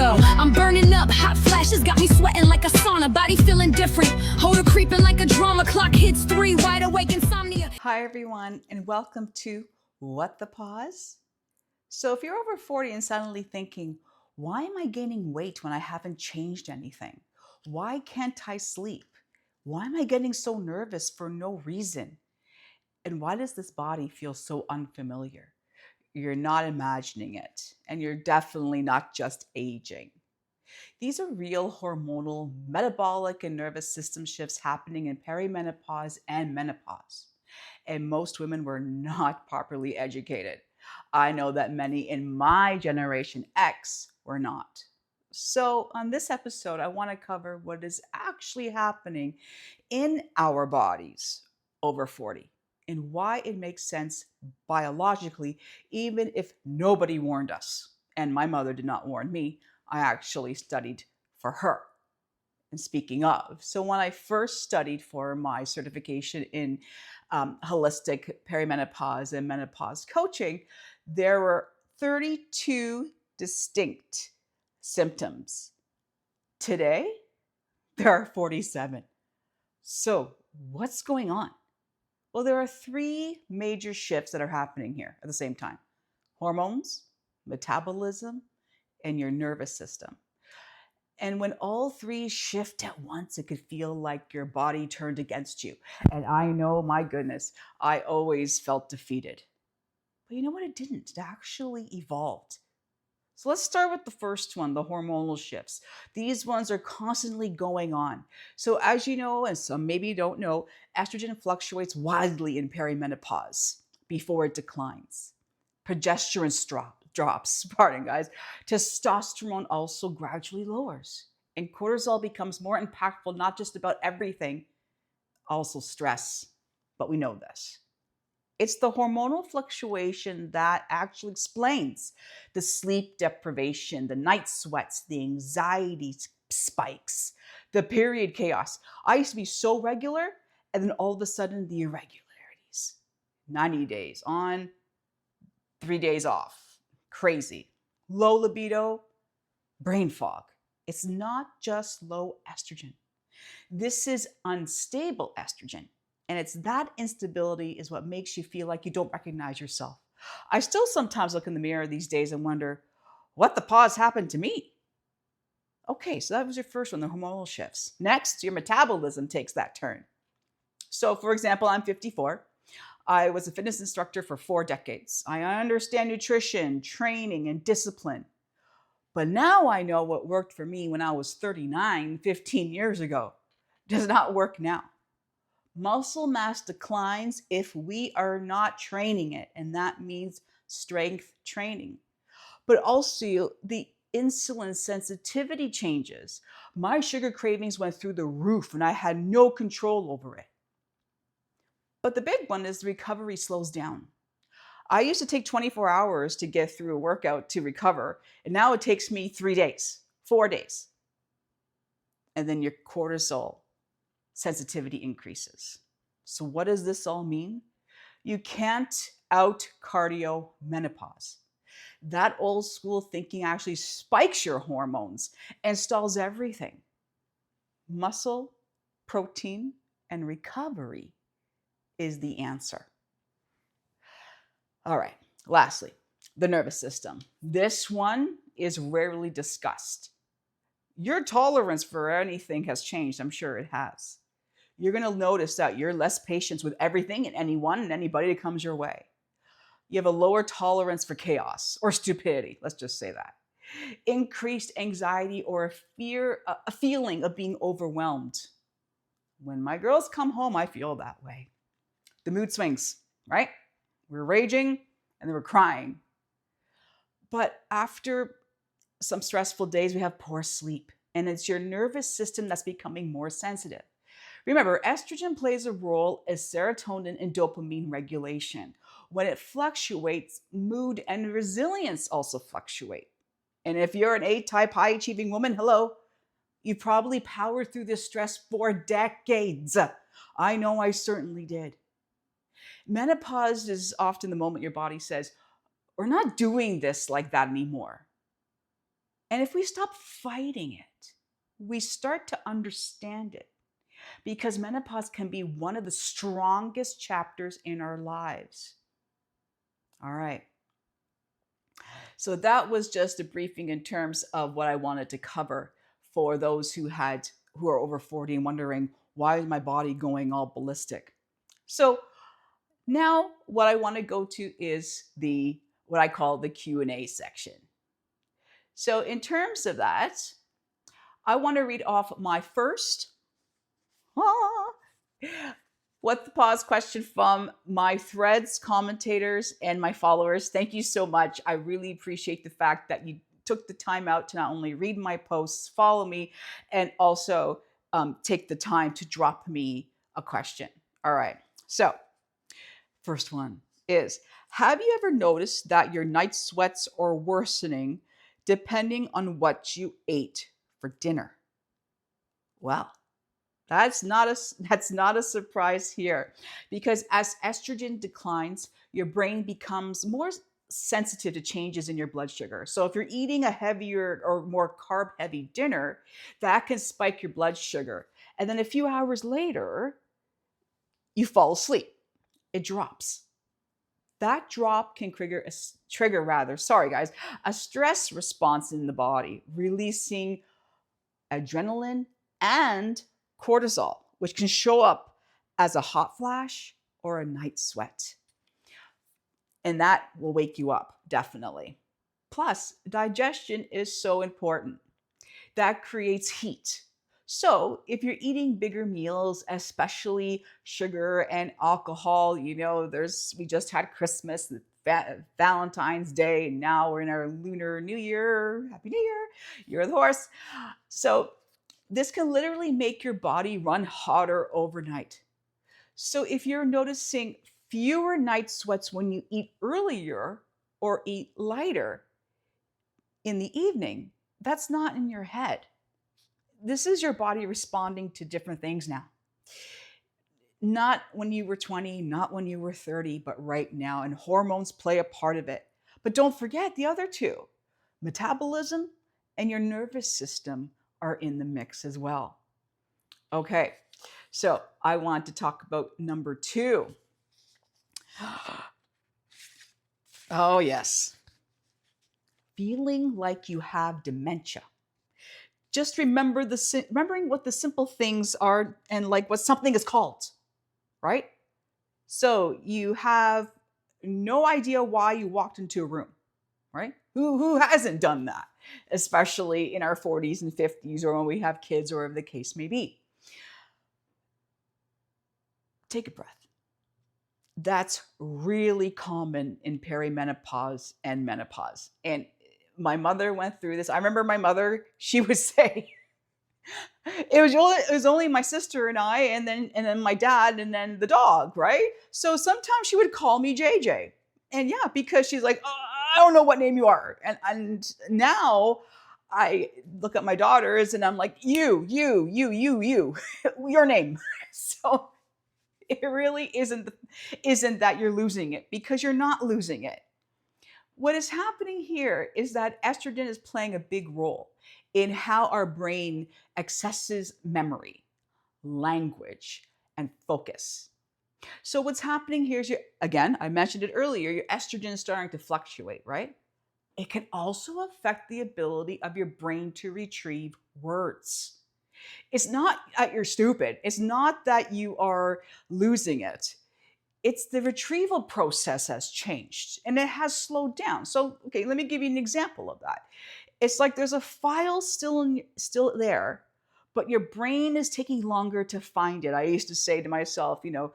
go. I'm burning up, hot flashes got me sweating like a sauna. Body feeling different, hold creeping like a drama. Clock hits 3, wide awake insomnia. Hi everyone, and welcome to What the Pause? So if you're over 40 and suddenly thinking, why am I gaining weight when I haven't changed anything? Why can't I sleep? Why am I getting so nervous for no reason? And why does this body feel so unfamiliar? You're not imagining it, and you're definitely not just aging. These are real hormonal, metabolic, and nervous system shifts happening in perimenopause and menopause. And most women were not properly educated. I know that many in my generation X were not. So, on this episode, I want to cover what is actually happening in our bodies over 40 and why it makes sense biologically, even if nobody warned us. And my mother did not warn me. I actually studied for her. And speaking of, so when I first studied for my certification in holistic perimenopause and menopause coaching, there were 32 distinct symptoms. Today, there are 47. So, what's going on? Well, there are 3 major shifts that are happening here at the same time: hormones, metabolism, and your nervous system. And when all 3 shift at once, it could feel like your body turned against you. And I know, my goodness, I always felt defeated. But you know what? It didn't. It actually evolved. So let's start with the first one, the hormonal shifts. These ones are constantly going on. So as you know, and some maybe don't know, estrogen fluctuates wildly in perimenopause before it declines. Progesterone drops, pardon guys. Testosterone also gradually lowers. And cortisol becomes more impactful, not just about everything, also stress. But we know this. It's the hormonal fluctuation that actually explains the sleep deprivation, the night sweats, the anxiety spikes, the period chaos. I used to be so regular, and then all of a sudden, the irregularities. 90 days on, 3 days off. Crazy. Low libido, brain fog. It's not just low estrogen. This is unstable estrogen. And it's that instability is what makes you feel like you don't recognize yourself. I still sometimes look in the mirror these days and wonder, what the pause happened to me? Okay, so that was your first one, the hormonal shifts. Next, your metabolism takes that turn. So for example, I'm 54. I was a fitness instructor for 4 decades. I understand nutrition, training, and discipline. But now I know what worked for me when I was 39, 15 years ago. Does not work now. Muscle mass declines if we are not training it, and that means strength training. But also the insulin sensitivity changes. My sugar cravings went through the roof and I had no control over it. But the big one is the recovery slows down. I used to take 24 hours to get through a workout to recover, and now it takes me 3 days, 4 days. And then your cortisol sensitivity increases. So what does this all mean? You can't out cardio menopause. That old school thinking actually spikes your hormones and stalls everything. Muscle, protein, and recovery is the answer. All right, lastly, the nervous system. This one is rarely discussed. Your tolerance for anything has changed. I'm sure it has. You're going to notice that you're less patient with everything and anyone and anybody that comes your way. You have a lower tolerance for chaos or stupidity. Let's just say that. Increased anxiety or a feeling of being overwhelmed. When my girls come home, I feel that way. The mood swings, right? We're raging and then we're crying. But after some stressful days, we have poor sleep. And it's your nervous system that's becoming more sensitive. Remember, estrogen plays a role as serotonin and dopamine regulation. When it fluctuates, mood and resilience also fluctuate. And if you're an A-type high-achieving woman, hello, you probably powered through this stress for decades. I know I certainly did. Menopause is often the moment your body says, we're not doing this like that anymore. And if we stop fighting it, we start to understand it, because menopause can be one of the strongest chapters in our lives. All right. So that was just a briefing in terms of what I wanted to cover for those who are over 40 and wondering, why is my body going all ballistic? So now what I want to go to is the what I call the Q&A section. So in terms of that, I want to read off my first what the pause question from my threads, commentators, and my followers. Thank you so much. I really appreciate the fact that you took the time out to not only read my posts, follow me, and also take the time to drop me a question. All right. So, first one is, have you ever noticed that your night sweats are worsening depending on what you ate for dinner? Well, that's not a surprise here, because as estrogen declines, your brain becomes more sensitive to changes in your blood sugar. So if you're eating a heavier or more carb heavy dinner, that can spike your blood sugar. And then a few hours later, you fall asleep. It drops. That drop can a stress response in the body, releasing adrenaline and cortisol, which can show up as a hot flash or a night sweat. And that will wake you up, definitely. Plus, digestion is so important. That creates heat. So, if you're eating bigger meals, especially sugar and alcohol, we just had Christmas, Valentine's Day, and now we're in our lunar new year. Happy New Year, Year of the Horse. So, this can literally make your body run hotter overnight. So if you're noticing fewer night sweats when you eat earlier or eat lighter in the evening, that's not in your head. This is your body responding to different things now. Not when you were 20, not when you were 30, but right now. And hormones play a part of it. But don't forget the other two. Metabolism and your nervous system are in the mix as well. Okay, so I want to talk about number 2. Oh, yes. Feeling like you have dementia. Just remembering what the simple things are and like what something is called, right? So you have no idea why you walked into a room, right? Who hasn't done that, especially in our 40s and 50s or when we have kids or whatever the case may be. Take a breath. That's really common in perimenopause and menopause. And my mother went through this. I remember my mother, she would say, it was only my sister and I, and then my dad, and then the dog, right? So sometimes she would call me JJ. And yeah, because she's like, oh, I don't know what name you are. And now I look at my daughters and I'm like, you, your name. So it really isn't that you're losing it, because you're not losing it. What is happening here is that estrogen is playing a big role in how our brain accesses memory, language, and focus. So what's happening here is, again, I mentioned it earlier, your estrogen is starting to fluctuate, right? It can also affect the ability of your brain to retrieve words. It's not that you're stupid. It's not that you are losing it. It's the retrieval process has changed and it has slowed down. So, okay, let me give you an example of that. It's like there's a file still there, but your brain is taking longer to find it. I used to say to myself, younger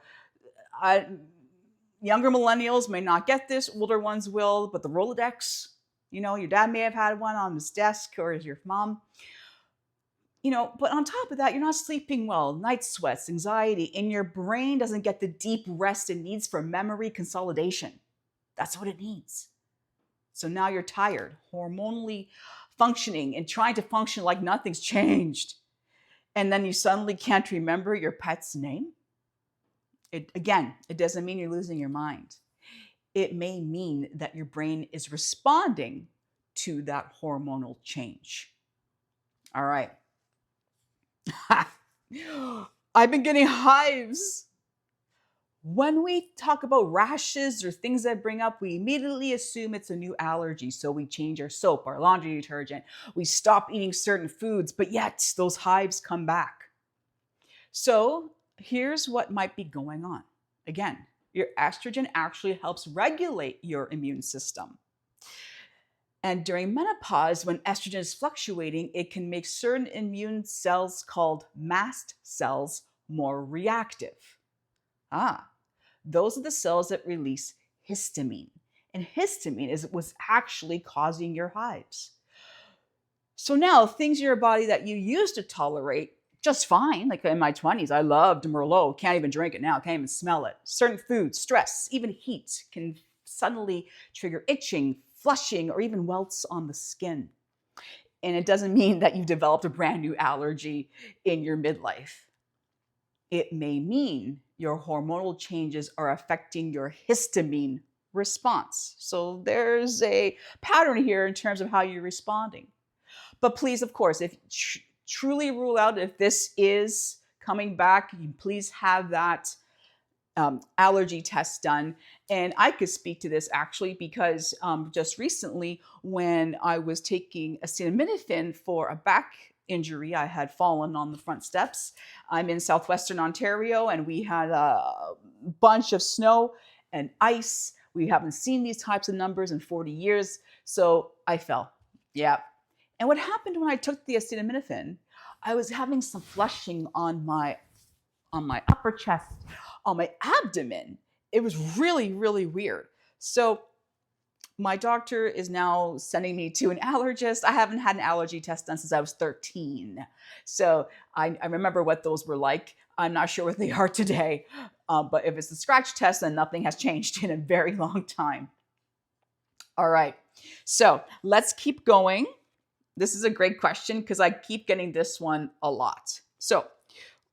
millennials may not get this, older ones will, but the Rolodex, your dad may have had one on his desk, or your mom. But on top of that, you're not sleeping well, night sweats, anxiety, and your brain doesn't get the deep rest it needs for memory consolidation. That's what it needs. So now you're tired, hormonally functioning and trying to function like nothing's changed. And then you suddenly can't remember your pet's name. It doesn't mean you're losing your mind. It may mean that your brain is responding to that hormonal change. All right. I've been getting hives. When we talk about rashes or things that bring up, we immediately assume it's a new allergy. So we change our soap, our laundry detergent. We stop eating certain foods, but yet those hives come back. So here's what might be going on. Again, your estrogen actually helps regulate your immune system. And during menopause, when estrogen is fluctuating, it can make certain immune cells called mast cells more reactive. Those are the cells that release histamine. And histamine is what's actually causing your hives. So now things in your body that you used to tolerate just fine, like in my 20s, I loved Merlot, can't even drink it now, can't even smell it. Certain foods, stress, even heat can suddenly trigger itching, flushing, or even welts on the skin. And it doesn't mean that you've developed a brand new allergy in your midlife. It may mean your hormonal changes are affecting your histamine response. So there's a pattern here in terms of how you're responding. But please, of course, if truly rule out if this is coming back, you please have that allergy test done. And I could speak to this actually because just recently when I was taking acetaminophen for a back injury, I had fallen on the front steps. I'm in southwestern Ontario and we had a bunch of snow and ice. We haven't seen these types of numbers in 40 years. So I fell. Yeah. And what happened when I took the acetaminophen, I was having some flushing on my upper chest, on my abdomen. It was really, really weird. So my doctor is now sending me to an allergist. I haven't had an allergy test done since I was 13. So I remember what those were like. I'm not sure what they are today. But if it's a scratch test, then nothing has changed in a very long time. All right. So let's keep going. This is a great question because I keep getting this one a lot. So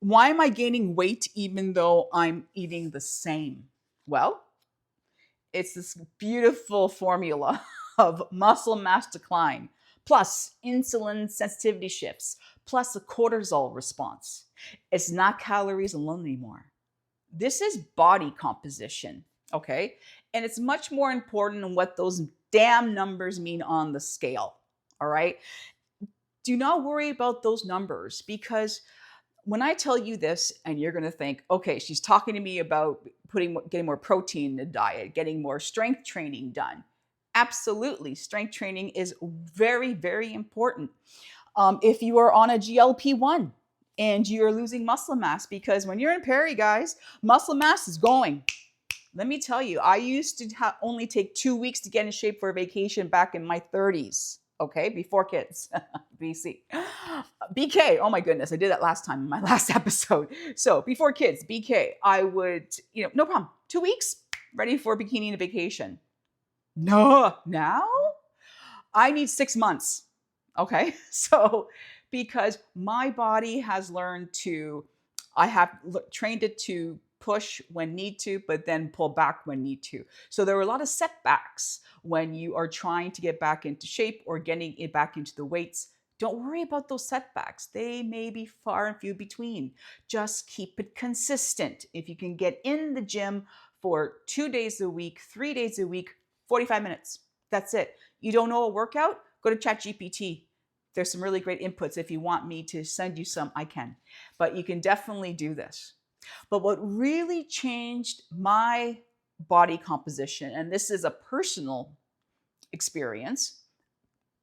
why am I gaining weight even though I'm eating the same? Well, it's this beautiful formula of muscle mass decline, plus insulin sensitivity shifts, plus a cortisol response. It's not calories alone anymore. This is body composition, okay? And it's much more important than what those damn numbers mean on the scale, all right? Do not worry about those numbers because when I tell you this and you're going to think, okay, she's talking to me about getting more protein in the diet, getting more strength training done. Absolutely. Strength training is very, very important. If you are on a GLP-1 and you're losing muscle mass, because when you're in peri, guys, muscle mass is going. Let me tell you, I used to only take 2 weeks to get in shape for a vacation back in my 30s. Okay, before kids, BC. BK, oh my goodness, I did that last time in my last episode. So before kids, BK, I would, no problem. 2 weeks, ready for bikini and a vacation. No, now I need 6 months. Okay, so because my body has learned I have trained it to push when need to, but then pull back when need to. So there were a lot of setbacks when you are trying to get back into shape or getting it back into the weights. Don't worry about those setbacks. They may be far and few between. Just keep it consistent. If you can get in the gym for 2 days a week, 3 days a week, 45 minutes. That's it. You don't know a workout? Go to ChatGPT. There's some really great inputs. If you want me to send you some, I can. But you can definitely do this. But what really changed my body composition, and this is a personal experience,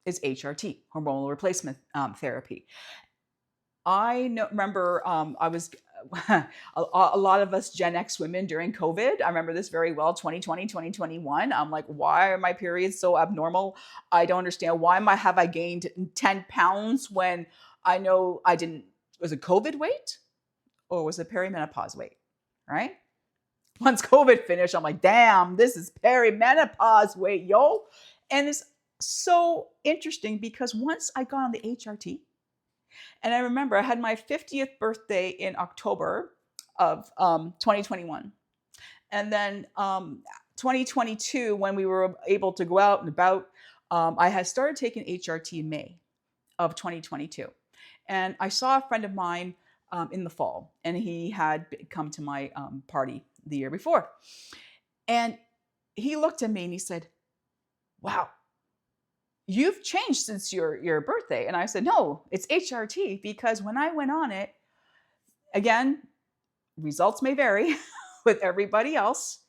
is HRT, hormonal replacement therapy. I remember I was a lot of us Gen X women during COVID. I remember this very well, 2020, 2021. I'm like, why are my periods so abnormal? I don't understand. Why have I gained 10 pounds when I know I didn't? Was it COVID weight or was it perimenopause weight? Right? Once COVID finished, I'm like, damn, this is perimenopause weight, yo. And it's so interesting because once I got on the HRT, and I remember I had my 50th birthday in October of 2021. And then 2022, when we were able to go out and about, I had started taking HRT in May of 2022. And I saw a friend of mine in the fall, and he had come to my party the year before. And he looked at me and he said, "Wow, you've changed since your birthday." And I said, "No, it's HRT, because when I went on it, again, results may vary with everybody else,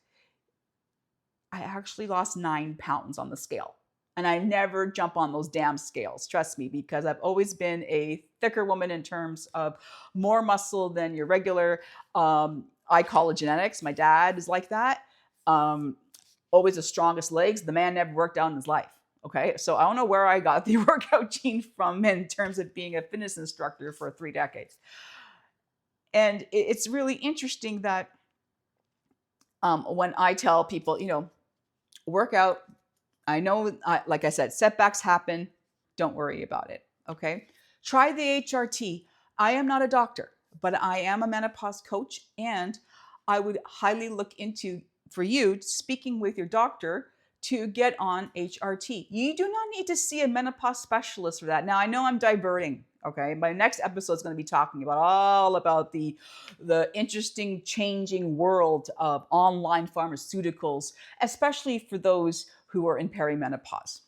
I actually lost 9 pounds on the scale. And I never jump on those damn scales, trust me, because I've always been a thicker woman in terms of more muscle than your regular. I call it genetics. My dad is like that. Um, Always the strongest legs. The man never worked out in his life. Okay. So I don't know where I got the workout gene from in terms of being a fitness instructor for 3 decades. And it's really interesting that when I tell people, work out, I know, like I said, setbacks happen. Don't worry about it. Okay. Try the HRT. I am not a doctor, but I am a menopause coach. And I would highly look into, for you, speaking with your doctor to get on HRT. You do not need to see a menopause specialist for that. Now, I know I'm diverting. Okay. My next episode is going to be talking about all about the interesting changing world of online pharmaceuticals, especially for those who are in perimenopause.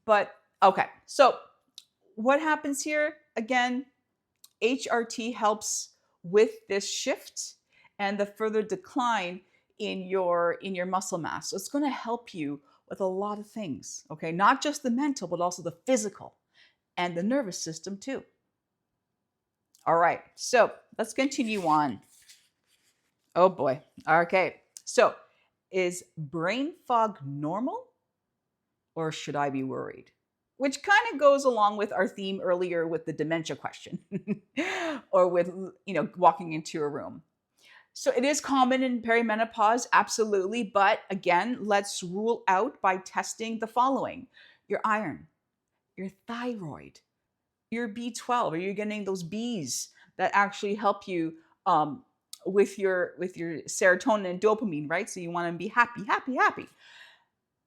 But okay, so what happens here? Again, HRT helps with this shift and the further decline in your muscle mass. So it's going to help you with a lot of things, okay? Not just the mental, but also the physical and the nervous system too. All right, so let's continue on. Oh boy. Okay, so is brain fog normal, or should I be worried? Which kind of goes along with our theme earlier with the dementia question or with, walking into a room. So it is common in perimenopause, absolutely. But again, let's rule out by testing the following: your iron, your thyroid, your B12. Are you getting those Bs that actually help you with your serotonin and dopamine, right? So you want to be happy, happy, happy.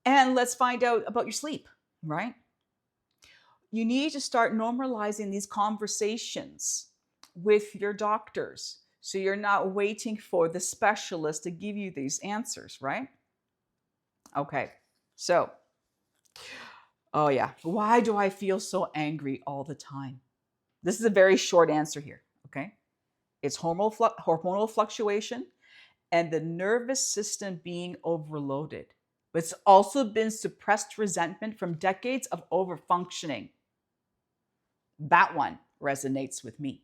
And let's find out about your sleep, right? You need to start normalizing these conversations with your doctors, so you're not waiting for the specialist to give you these answers, right? Okay, so, oh yeah, why do I feel so angry all the time? This is a very short answer here, okay? It's hormonal fluctuation and the nervous system being overloaded. But it's also been suppressed resentment from decades of overfunctioning. That one resonates with me.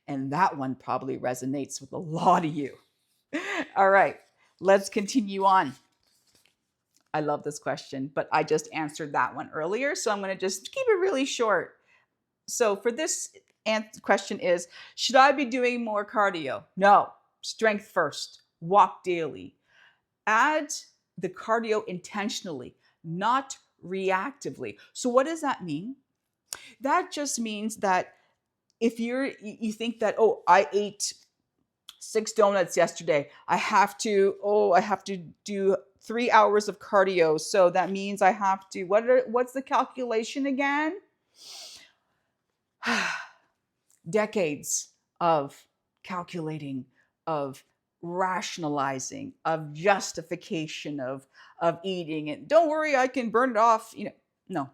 And that one probably resonates with a lot of you. All right, let's continue on. I love this question, but I just answered that one earlier, so I'm going to just keep it really short. So for this question is, should I be doing more cardio? No, strength first. Walk daily. Add the cardio intentionally, not reactively. So what does that mean? That just means that if you think that, oh, I ate 6 donuts yesterday, I have to do 3 hours of cardio. So that means I have to, what's the calculation again? Decades of calculating, of rationalizing, of justification of eating. And don't worry, I can burn it off. No,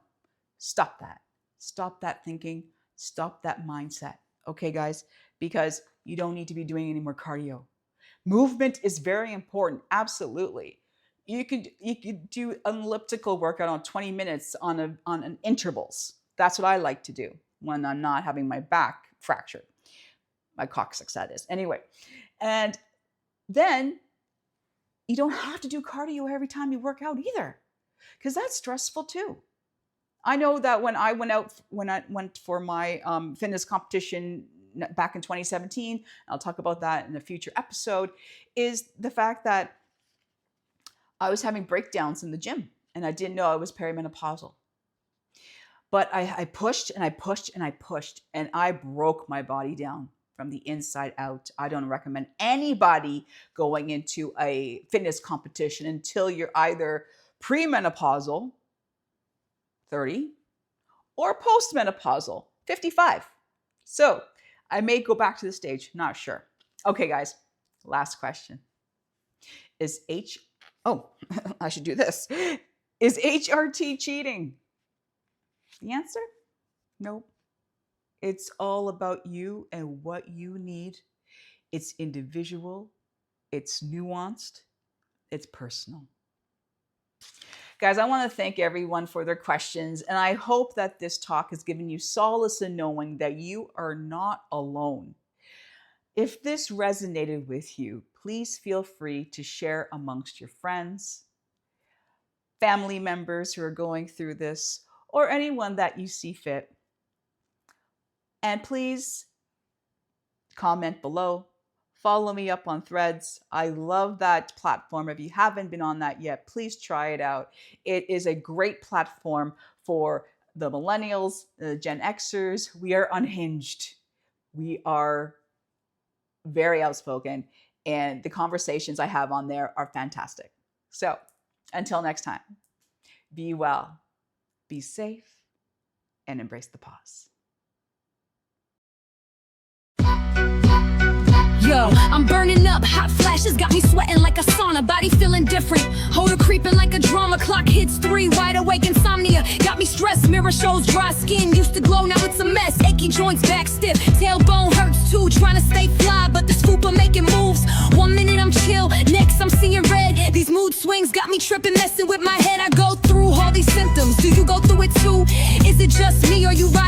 stop that. Stop that thinking. Stop that mindset. Okay, guys, because you don't need to be doing any more cardio. Movement is very important. Absolutely. You could do an elliptical workout on 20 minutes on an intervals. That's what I like to do when I'm not having my back fractured. My coccyx, that is. Anyway, and then you don't have to do cardio every time you work out either, because that's stressful too. I know that when I went for my fitness competition back in 2017, I'll talk about that in a future episode, is the fact that I was having breakdowns in the gym and I didn't know I was perimenopausal. But I pushed and I pushed and I pushed and I broke my body down from the inside out. I don't recommend anybody going into a fitness competition until you're either premenopausal, 30, or postmenopausal, 55. So I may go back to the stage, not sure. Okay, guys, last question. I should do this. Is HRT cheating? The answer? Nope. It's all about you and what you need. It's individual, it's nuanced, it's personal. Guys, I want to thank everyone for their questions, and I hope that this talk has given you solace in knowing that you are not alone. If this resonated with you, please feel free to share amongst your friends, family members who are going through this, or anyone that you see fit. And please comment below. Follow me up on Threads. I love that platform. If you haven't been on that yet, please try it out. It is a great platform for the millennials, the Gen Xers. We are unhinged. We are very outspoken, and the conversations I have on there are fantastic. So until next time, be well, be safe, and embrace the pause. Yo, I'm burning up, hot flashes got me sweating like a sauna, body feeling different, odor creeping like a drama, clock hits 3, wide awake insomnia, got me stressed, mirror shows dry skin, used to glow, now it's a mess, achy joints, back stiff, tailbone hurts too, trying to stay fly, but the scooper making moves, 1 minute I'm chill, next I'm seeing red, these mood swings got me tripping, messing with my head, I go through all these symptoms, do you go through it too? Is it just me or you right?